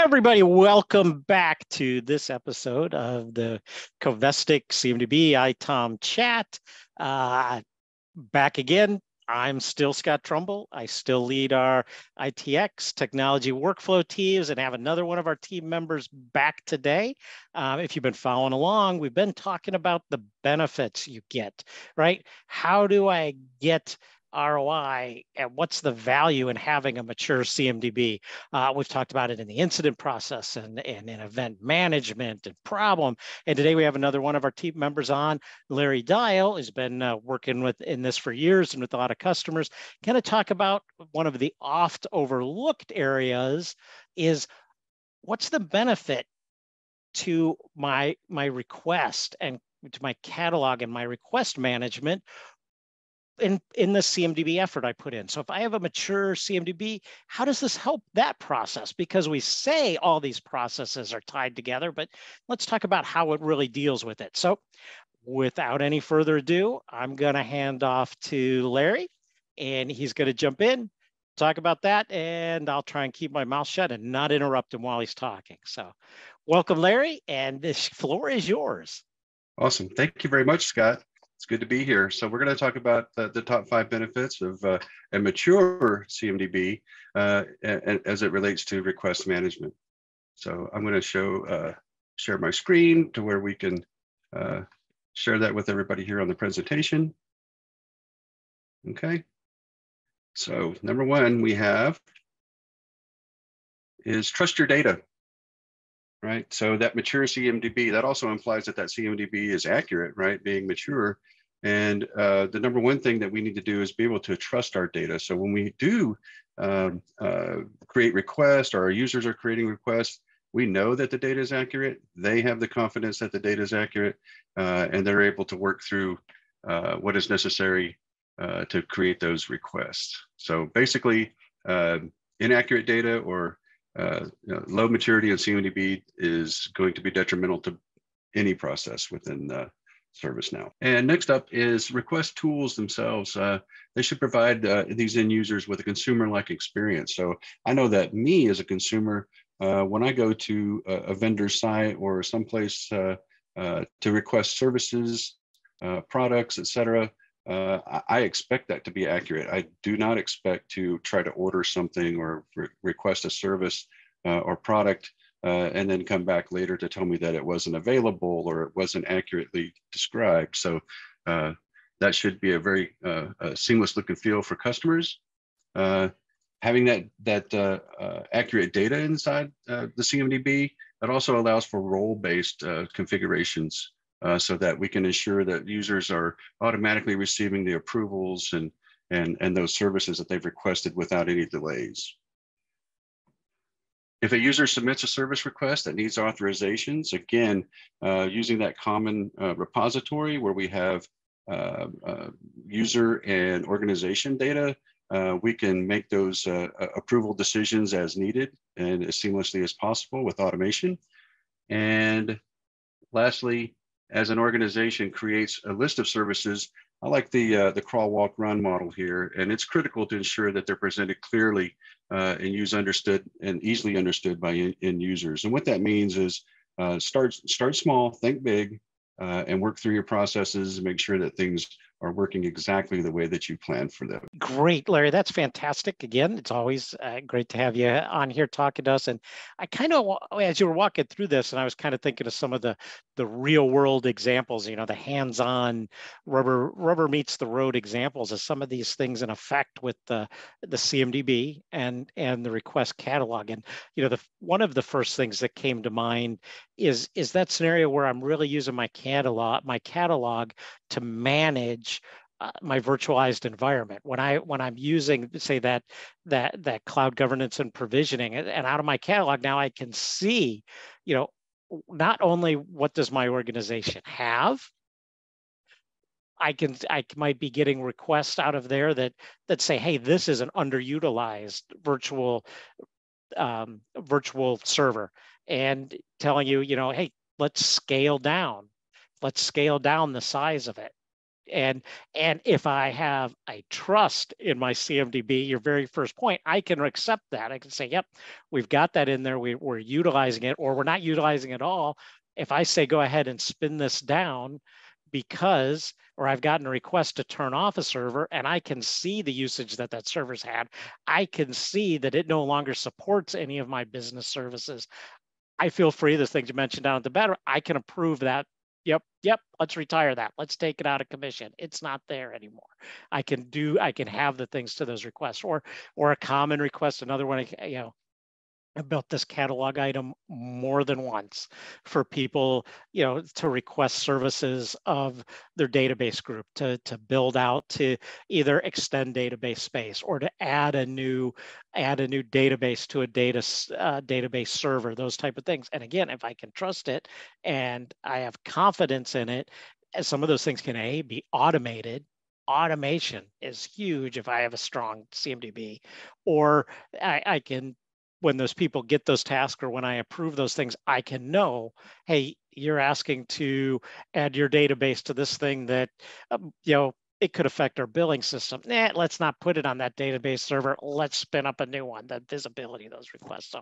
Everybody, welcome back to this episode of the Covestic CMDB ITOM chat. Back again. I'm still Scott Trumbull. I still lead our ITX technology workflow teams and have another one of our team members back today. If you've been following along, we've been talking about the benefits you get, right? How do I get ROI and what's the value in having a mature CMDB? We've talked about it in the incident process and in event management and problem. And today we have another one of our team members on, Larry Dial, has been working in this for years and with a lot of customers. Kind of talk about one of the oft overlooked areas is what's the benefit to my request and to my catalog and my request management in the CMDB effort I put in. So if I have a mature CMDB, how does this help that process? Because we say all these processes are tied together, but let's talk about how it really deals with it. So without any further ado, I'm going to hand off to Larry, and he's going to jump in, talk about that, and I'll try and keep my mouth shut and not interrupt him while he's talking. So welcome, Larry, and this floor is yours. Awesome. Thank you very much, Scott. It's good to be here. So we're going to talk about the top 5 benefits of a mature CMDB as it relates to request management. So I'm going to share my screen to where we can share that with everybody here on the presentation. Okay. So number 1 we have is trust your data. Right, so that mature CMDB, that also implies that CMDB is accurate, right, being mature. And the number 1 thing that we need to do is be able to trust our data. So when we do create requests, or our users are creating requests, we know that the data is accurate. They have the confidence that the data is accurate, and they're able to work through what is necessary to create those requests. So basically, inaccurate data or low maturity in CMDB is going to be detrimental to any process within ServiceNow. And next up is request tools themselves. They should provide these end users with a consumer-like experience. So I know that me as a consumer, when I go to a vendor site or someplace to request services, products, etc., I expect that to be accurate. I do not expect to try to order something or request a service or product and then come back later to tell me that it wasn't available or it wasn't accurately described. So that should be a very seamless look and feel for customers. Having that accurate data inside the CMDB, that also allows for role-based configurations. So that we can ensure that users are automatically receiving the approvals and those services that they've requested without any delays. If a user submits a service request that needs authorizations, again, using that common repository where we have user and organization data, we can make those approval decisions as needed and as seamlessly as possible with automation. And lastly, as an organization creates a list of services, I like the crawl, walk, run model here, and it's critical to ensure that they're presented clearly and easily understood by end users. And what that means is start small, think big, and work through your processes and make sure that things are working exactly the way that you planned for them. Great, Larry. That's fantastic. Again, it's always great to have you on here talking to us. And I kind of, as you were walking through this, and I was kind of thinking of some of the real world examples, you know, the hands-on rubber meets the road examples of some of these things in effect with the CMDB and the request catalog. And, you know, one of the first things that came to mind is that scenario where I'm really using my catalog to manage my virtualized environment. When I'm using, say, that cloud governance and provisioning, and out of my catalog now I can see, you know, not only what does my organization have, I might be getting requests out of there that say, hey, this is an underutilized virtual server, and telling you, you know, hey, let's scale down the size of it. And if I have a trust in my CMDB, your very first point, I can accept that. I can say, yep, we've got that in there. We're utilizing it, or we're not utilizing it at all. If I say, go ahead and spin this down because, or I've gotten a request to turn off a server and I can see the usage that that server's had, I can see that it no longer supports any of my business services. I feel free, the things you mentioned down at the bottom, I can approve that. Yep, let's retire that. Let's take it out of commission. It's not there anymore. I can have the things to those requests, or a common request, another one, I built this catalog item more than once for people, to request services of their database group to build out, to either extend database space or to add a new database to a database server, those type of things. And again, if I can trust it and I have confidence in it, some of those things can be automated. Automation is huge if I have a strong CMDB, or I can, when those people get those tasks or when I approve those things, I can know, hey, you're asking to add your database to this thing that, it could affect our billing system. Let's not put it on that database server. Let's spin up a new one, the visibility of those requests. So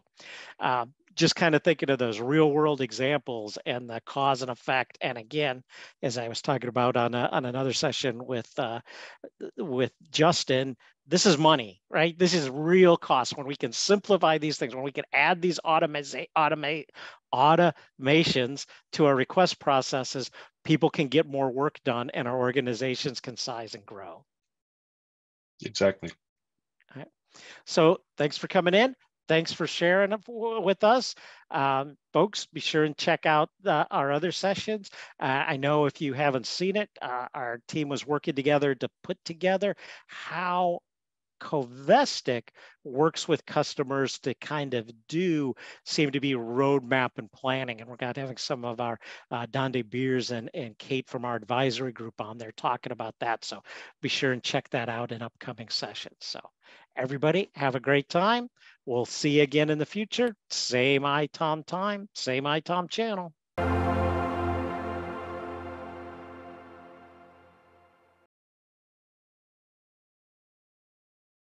just kind of thinking of those real world examples and the cause and effect. And again, as I was talking about on another session with Justin, this is money, right? This is real cost. When we can simplify these things, when we can add these automations to our request processes, people can get more work done and our organizations can size and grow. Exactly. All right. So thanks for coming in. Thanks for sharing with us. Folks, be sure and check out our other sessions. I know if you haven't seen it, our team was working together to put together how Covestic works with customers to kind of seem to be roadmap and planning. And we're going to having some of our Donde Beers and Kate from our advisory group on there talking about that. So be sure and check that out in upcoming sessions. So everybody have a great time. We'll see you again in the future. Same ITOM time, same ITOM channel.